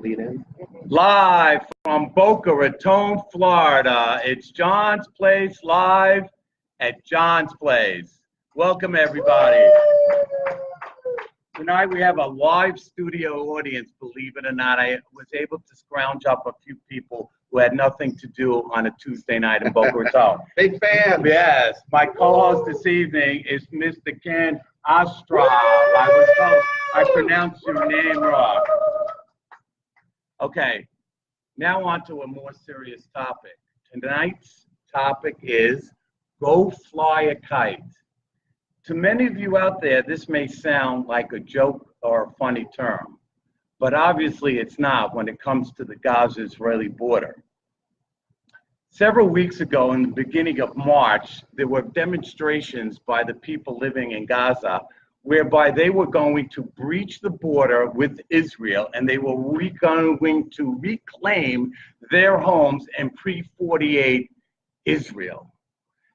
lead in. Live from Boca Raton, Florida. It's John's Place live at John's Place. Welcome, everybody. Tonight we have a live studio audience, believe it or not. I was able to scrounge up a few people who had nothing to do on a Tuesday night in Boca Raton. Big fan. Yes, my co-host this evening is Mr. Ken Astra. I was told I pronounced your name wrong. Okay, now on to a more serious topic. Tonight's topic is go fly a kite. To many of you out there, this may sound like a joke or a funny term, but obviously it's not when it comes to the Gaza-Israeli border. Several weeks ago, in the beginning of March, there were demonstrations by the people living in Gaza whereby they were going to breach the border with Israel and they were going to reclaim their homes in pre-48 Israel.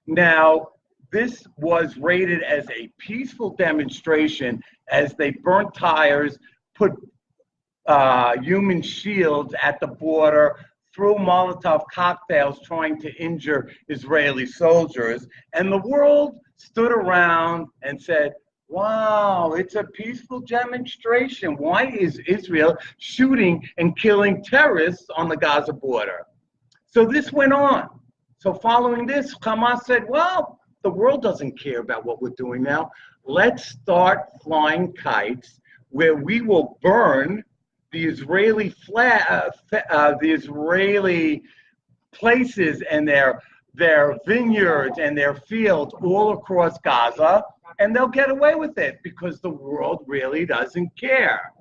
Now, this was rated as a peaceful demonstration as they burnt tires, put human shields at the border, threw Molotov cocktails trying to injure Israeli soldiers. And the world stood around and said, wow, it's a peaceful demonstration. Why is Israel shooting and killing terrorists on the Gaza border? So this went on. So following this, Hamas said, well, the world doesn't care about what we're doing now. Let's start flying kites where we will burn the Israeli the Israeli places and their vineyards and their fields all across Gaza, and they'll get away with it because the world really doesn't care.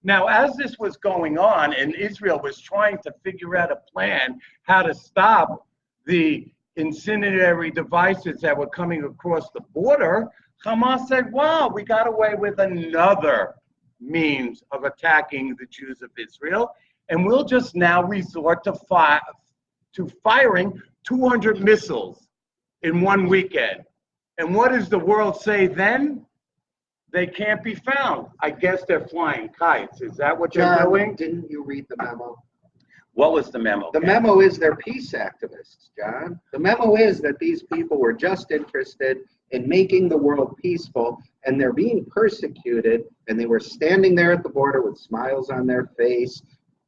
Now, as this was going on and Israel was trying to figure out a plan how to stop the incendiary devices that were coming across the border, Hamas said, wow, we got away with another means of attacking the Jews of Israel, and we'll just now resort to firing 200 missiles in one weekend. And what does the world say then? They can't be found. I guess they're flying kites. Is that what they're doing? Didn't you read the memo? What was the memo? The memo is they're peace activists, John. The memo is that these people were just interested in making the world peaceful, and they're being persecuted, and they were standing there at the border with smiles on their face,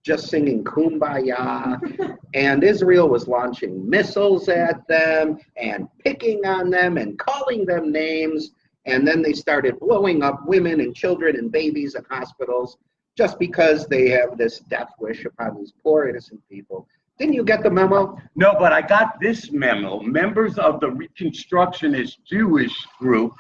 just singing Kumbaya, and Israel was launching missiles at them and picking on them and calling them names, and then they started blowing up women and children and babies in hospitals just because they have this death wish upon these poor innocent people. Didn't you get the memo? No, but I got this memo. Members of the Reconstructionist Jewish group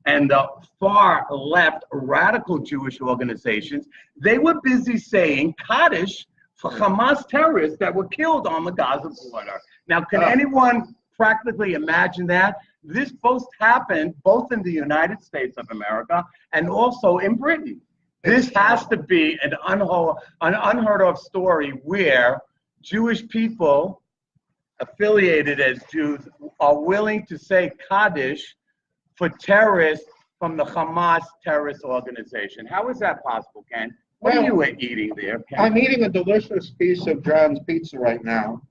and the far left radical Jewish organizations, they were busy saying Kaddish for Hamas terrorists that were killed on the Gaza border. Now, can anyone practically imagine that? This both happened both in the United States of America and also in Britain. This has to be an unheard of story where Jewish people affiliated as Jews are willing to say Kaddish for terrorists from the Hamas terrorist organization. How is that possible, Ken? What are you eating there, Ken? I'm eating a delicious piece of John's pizza right now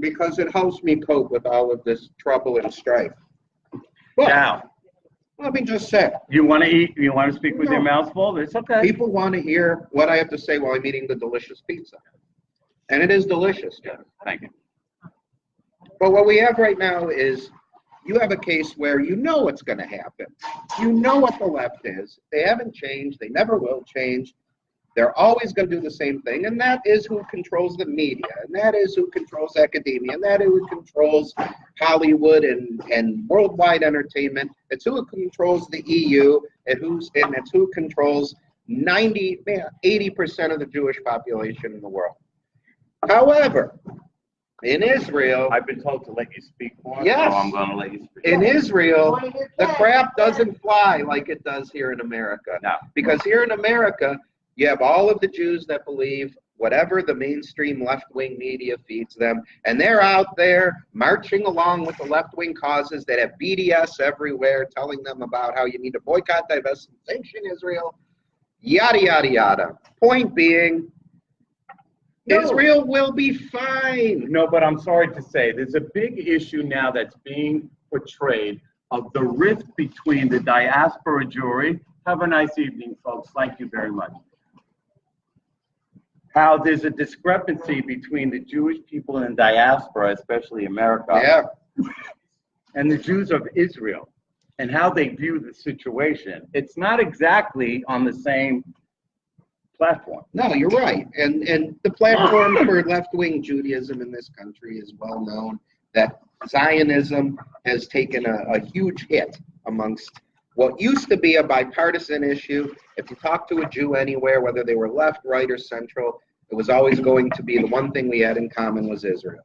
because it helps me cope with all of this trouble and strife. But now, let me just say. You want to eat? You want to speak with your mouth full? It's okay. People want to hear what I have to say while I'm eating the delicious pizza. And it is delicious, John. Thank you. But what we have right now is you have a case where you know what's going to happen. You know what the left is. They haven't changed. They never will change. They're always going to do the same thing, and that is who controls the media, and that is who controls academia, and that is who controls Hollywood and worldwide entertainment. It's who controls the EU, and it's who controls 80% of the Jewish population in the world. However, in Israel, I've been told to let you speak more, yes, so I'm going to let you speak. In Israel, the crap doesn't fly like it does here in America. No. Because here in America, you have all of the Jews that believe whatever the mainstream left-wing media feeds them, and they're out there marching along with the left-wing causes that have BDS everywhere, telling them about how you need to boycott, divest, and sanction Israel, yada, yada, yada. Point being, No. Israel will be fine. No, but I'm sorry to say, there's a big issue now that's being portrayed of the rift between the diaspora Jewry. Have a nice evening, folks. Thank you very much. How there's a discrepancy between the Jewish people in diaspora, especially America, and the Jews of Israel, and how they view the situation. It's not exactly on the same platform. No, you're right. And the platform for left-wing Judaism in this country is well known, that Zionism has taken a huge hit amongst what used to be a bipartisan issue. If you talk to a Jew anywhere, whether they were left, right, or central, it was always going to be the one thing we had in common was Israel.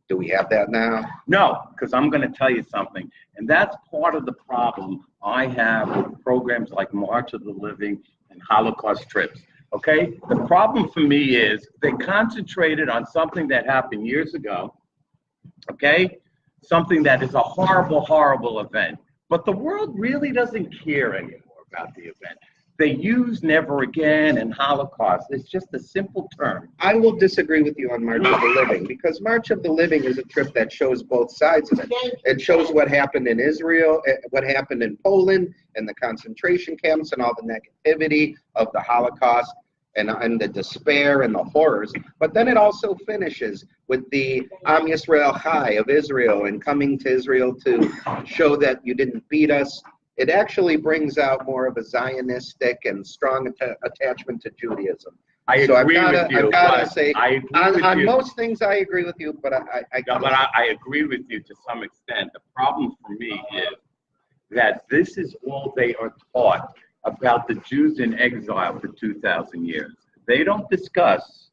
Do we have that now? No, because I'm going to tell you something. And that's part of the problem I have with programs like March of the Living and Holocaust trips. Okay? The problem for me is they concentrated on something that happened years ago. Okay? Something that is a horrible, horrible event. But the world really doesn't care anymore about the event. They use never again and Holocaust. It's just a simple term. I will disagree with you on March of the Living, because March of the Living is a trip that shows both sides of it. It shows what happened in Israel, what happened in Poland, and the concentration camps, and all the negativity of the Holocaust, and the despair and the horrors. But then it also finishes with the Am Yisrael Chai of Israel, and coming to Israel to show that you didn't beat us. It actually brings out more of a Zionistic and strong attachment to Judaism. I agree with you. I've got to say, on you. most things I agree with you, but I agree with you to some extent. The problem for me is that this is all they are taught about the Jews in exile for 2,000 years. They don't discuss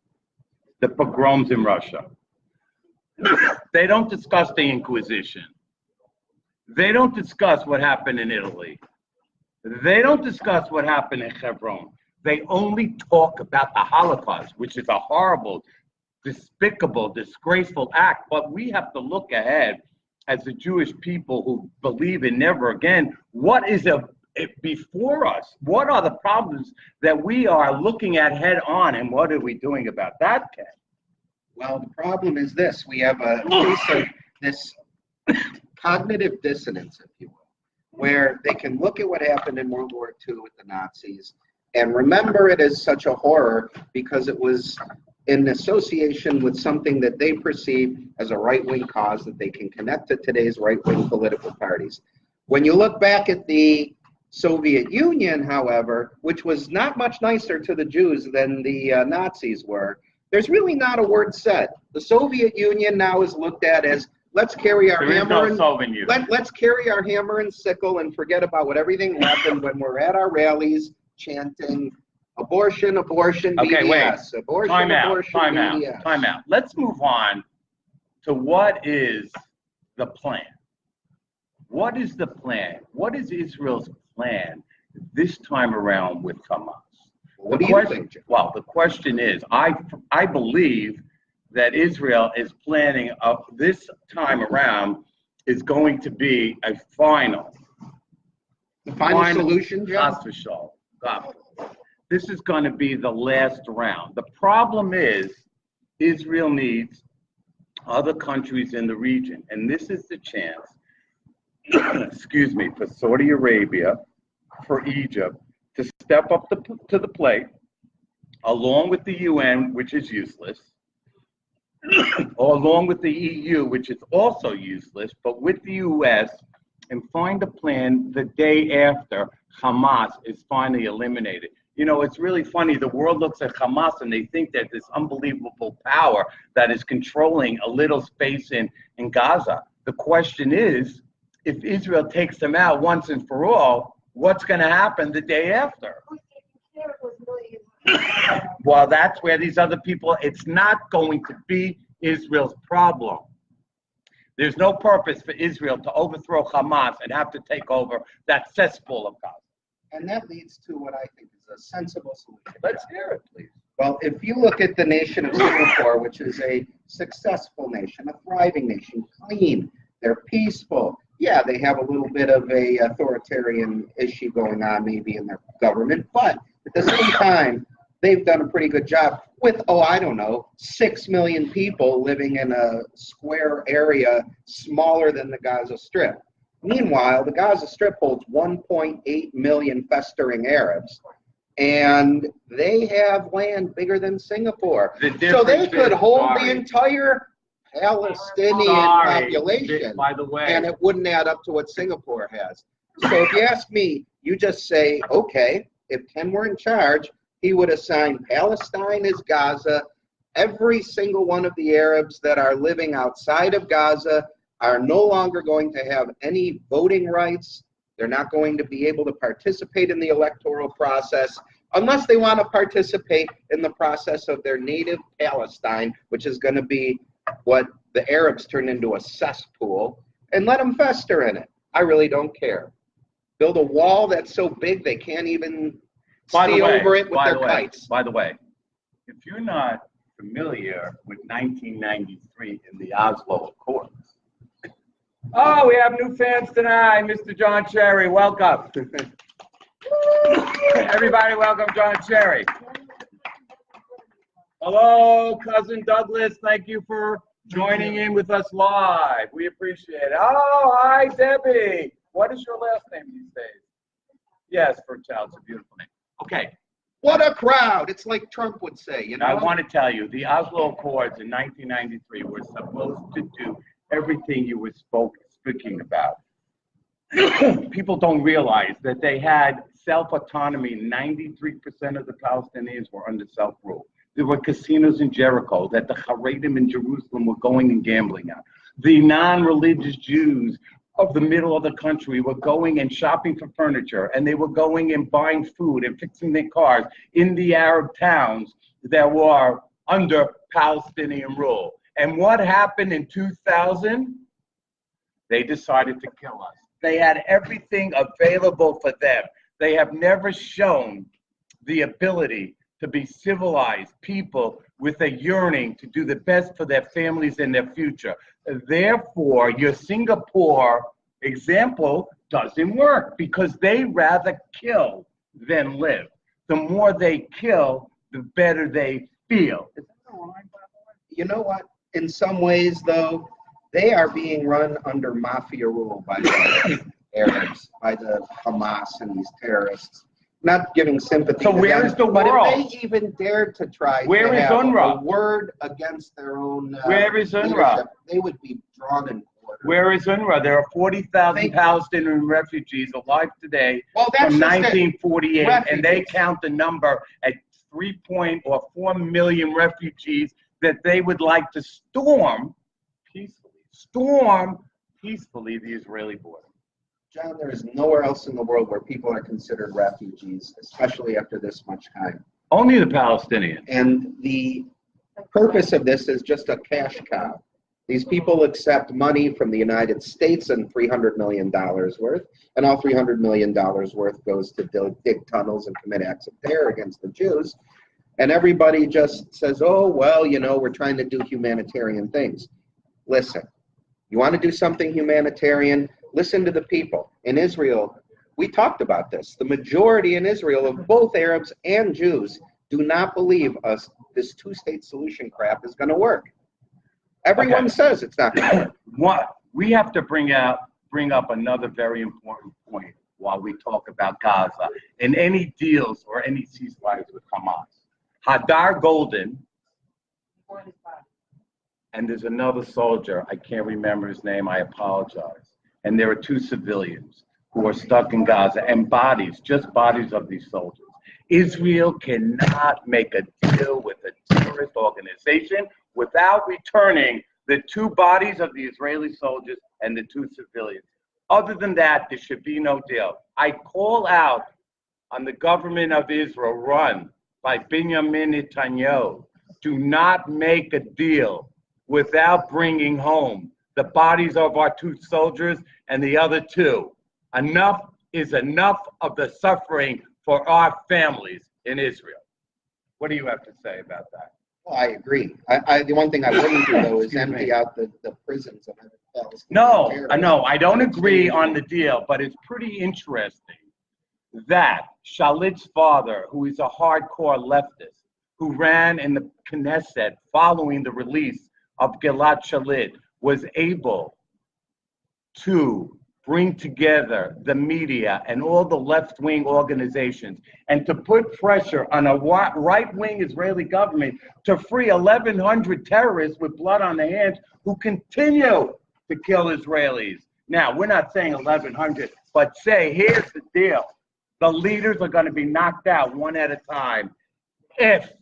the pogroms in Russia. They don't discuss the Inquisition. They don't discuss what happened in Italy. They don't discuss what happened in Hebron. They only talk about the Holocaust, which is a horrible, despicable, disgraceful act. But we have to look ahead as the Jewish people who believe in never again. What is before us? What are the problems that we are looking at head on, and what are we doing about that, Ken? Well, the problem is this. We have a case of this cognitive dissonance, if you will, where they can look at what happened in World War II with the Nazis and remember it as such a horror because it was in association with something that they perceive as a right-wing cause that they can connect to today's right-wing political parties. When you look back at the Soviet Union, however, which was not much nicer to the Jews than the Nazis were, there's really not a word said. The Soviet Union now is looked at as let's carry our hammer and let's carry our hammer and sickle and forget about what everything happened when we're at our rallies chanting abortion, abortion, okay, BDS. Wait. Abortion, time abortion, out, BDS. time out. Let's move on to what is the plan. What is the plan? What is Israel's plan this time around with Hamas? What do you think, Jim? Well, the question is, I believe that Israel is planning this time around is going to be a final. The final solution, John? This is going to be the last round. The problem is Israel needs other countries in the region, and this is the chance, excuse me, for Saudi Arabia, for Egypt, to step up to the plate, along with the UN, which is useless, or along with the EU, which is also useless, but with the US, and find a plan the day after Hamas is finally eliminated. You know, it's really funny. The world looks at Hamas and they think that this unbelievable power that is controlling a little space in Gaza. The question is, if Israel takes them out once and for all, what's going to happen the day after? Well, that's where these other people, it's not going to be Israel's problem. There's no purpose for Israel to overthrow Hamas and have to take over that cesspool of Gaza. And that leads to what I think is a sensible solution. Let's hear it, please. Well, if you look at the nation of Singapore, which is a successful nation, a thriving nation, clean, they're peaceful. Yeah, they have a little bit of a authoritarian issue going on maybe in their government, but at the same time, they've done a pretty good job. with, oh, I don't know, 6 million people living in a square area smaller than the Gaza Strip. Meanwhile, the Gaza Strip holds 1.8 million festering Arabs, and they have land bigger than Singapore. So they could hold the entire Palestinian population, by the way, and it wouldn't add up to what Singapore has. So if you ask me, you just say, okay, if Ken were in charge, he would assign Palestine as Gaza. Every single one of the Arabs that are living outside of Gaza are no longer going to have any voting rights. They're not going to be able to participate in the electoral process unless they want to participate in the process of their native Palestine, which is going to be what the Arabs turn into a cesspool, and let them fester in it. I really don't care. Build a wall that's so big they can't even see over it with their kites. By the way, if you're not familiar with 1993 in the Oslo Accords, oh, we have new fans tonight. Mr. John Cherry, welcome. Everybody, welcome John Cherry. Hello, Cousin Douglas. Thank you for joining in with us live. We appreciate it. Oh, hi, Debbie. What is your last name these days? Yes, for a child, it's a beautiful name. Okay. What a crowd. It's like Trump would say, you know? I want to tell you, the Oslo Accords in 1993 were supposed to do everything you were speaking about. People don't realize that they had self-autonomy. 93% of the Palestinians were under self-rule. There were casinos in Jericho that the Haredim in Jerusalem were going and gambling at. The non-religious Jews of the middle of the country were going and shopping for furniture, and they were going and buying food and fixing their cars in the Arab towns that were under Palestinian rule. And what happened in 2000? They decided to kill us. They had everything available for them. They have never shown the ability to be civilized people with a yearning to do the best for their families and their future. Therefore, your Singapore example doesn't work because they rather kill than live. The more they kill, the better they feel. Is that a line, by the way? You know what? In some ways, though, they are being run under mafia rule by the Arabs, by the Hamas and these terrorists. Not giving sympathy to where is the but world? if they even dared to try where to is have UNRWA? a word against their own where is UNRWA? They would be drawn and quartered. Where is UNRWA? There are 40,000 Palestinian refugees alive today from 1948, and they count the number at 4 million refugees that they would like to storm peacefully the Israeli border. John, there is nowhere else in the world where people are considered refugees, especially after this much time. Only the Palestinians. And the purpose of this is just a cash cow. These people accept money from the United States and $300 million worth, and all $300 million worth goes to dig tunnels and commit acts of terror against the Jews. And everybody just says, oh, well, you know, we're trying to do humanitarian things. Listen, you want to do something humanitarian? Listen to the people. In Israel, we talked about this. The majority in Israel of both Arabs and Jews do not believe this two-state solution crap is going to work. Everyone says it's not going to work. We have to bring up another very important point while we talk about Gaza and any deals or any ceasefires with Hamas. Hadar Golden, and there's another soldier, I can't remember his name, I apologize. And there are 2 civilians who are stuck in Gaza, and just bodies of these soldiers. Israel cannot make a deal with a terrorist organization without returning the 2 bodies of the Israeli soldiers and the 2 civilians. Other than that, there should be no deal. I call out on the government of Israel run by Benjamin Netanyahu. Do not make a deal without bringing home the bodies of our 2 soldiers and the other 2. Enough is enough of the suffering for our families in Israel. What do you have to say about that? Well, I agree. The one thing I wouldn't do, though, is empty out the prisons of Palestine. No, I don't agree on the deal, but it's pretty interesting that Shalit's father, who is a hardcore leftist, who ran in the Knesset following the release of Gilad Shalit, was able to bring together the media and all the left-wing organizations and to put pressure on a right-wing Israeli government to free 1,100 terrorists with blood on their hands who continue to kill Israelis. Now, we're not saying 1,100, but say, here's the deal. The leaders are going to be knocked out one at a time if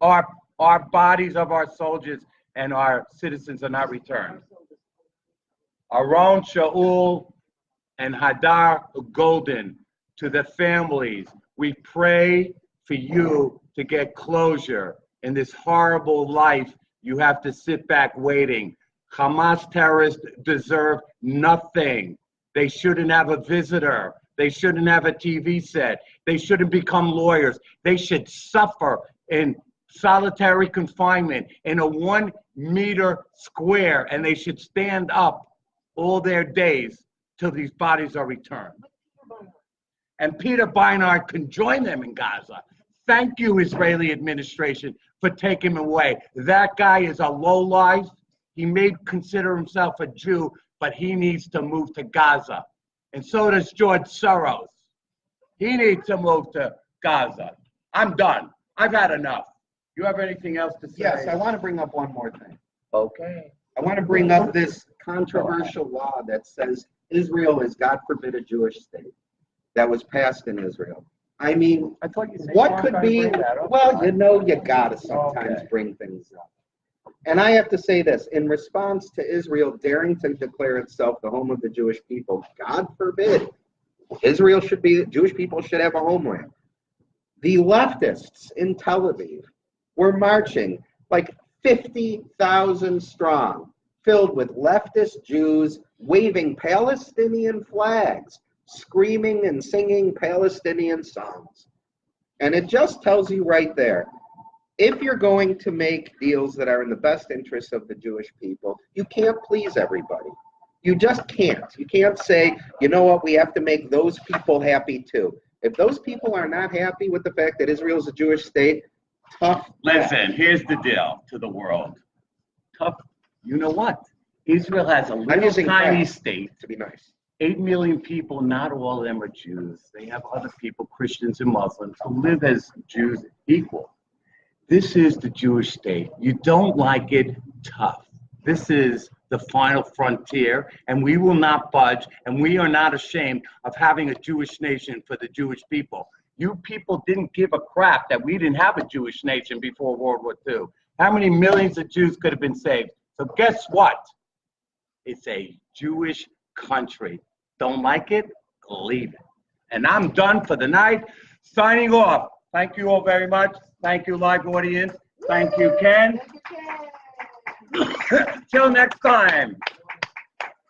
our bodies of our soldiers and our citizens are not returned. Aron Shaul and Hadar Golden, to the families, we pray for you to get closure in this horrible life. You have to sit back waiting. Hamas terrorists deserve nothing. They shouldn't have a visitor. They shouldn't have a TV set. They shouldn't become lawyers. They should suffer in solitary confinement in a 1 meter square, and they should stand up all their days till these bodies are returned. And Peter Beinart can join them in Gaza. Thank you, Israeli administration, for taking him away. That guy is a lowlife. He may consider himself a Jew, but he needs to move to Gaza. And so does George Soros. He needs to move to Gaza. I'm done. I've had enough. You have anything else to say? Yes, I want to bring up one more thing. Okay. I want to bring up this controversial law that says Israel is, God forbid, a Jewish state that was passed in Israel. I mean, I thought you said what could be, well, you know, you got to sometimes bring things up. And I have to say this, in response to Israel daring to declare itself the home of the Jewish people, God forbid, Israel should be, Jewish people should have a homeland. The leftists in Tel Aviv were marching like 50,000 strong, filled with leftist Jews waving Palestinian flags, screaming and singing Palestinian songs. And it just tells you right there, if you're going to make deals that are in the best interest of the Jewish people, you can't please everybody. You just can't. You can't say, you know what, we have to make those people happy too. If those people are not happy with the fact that Israel is a Jewish state, tough. Listen, here's the deal to the world. Tough. You know what? Israel has a little tiny state. To be nice. 8 million people, not all of them are Jews. They have other people, Christians and Muslims, who live as Jews equal. This is the Jewish state. You don't like it, tough. This is the final frontier, and we will not budge, and we are not ashamed of having a Jewish nation for the Jewish people. You people didn't give a crap that we didn't have a Jewish nation before World War II. How many millions of Jews could have been saved? So guess what? It's a Jewish country. Don't like it? Leave it. And I'm done for the night. Signing off. Thank you all very much. Thank you, live audience. Thank you, Ken. Till next time.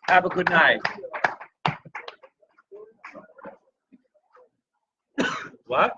Have a good night. What?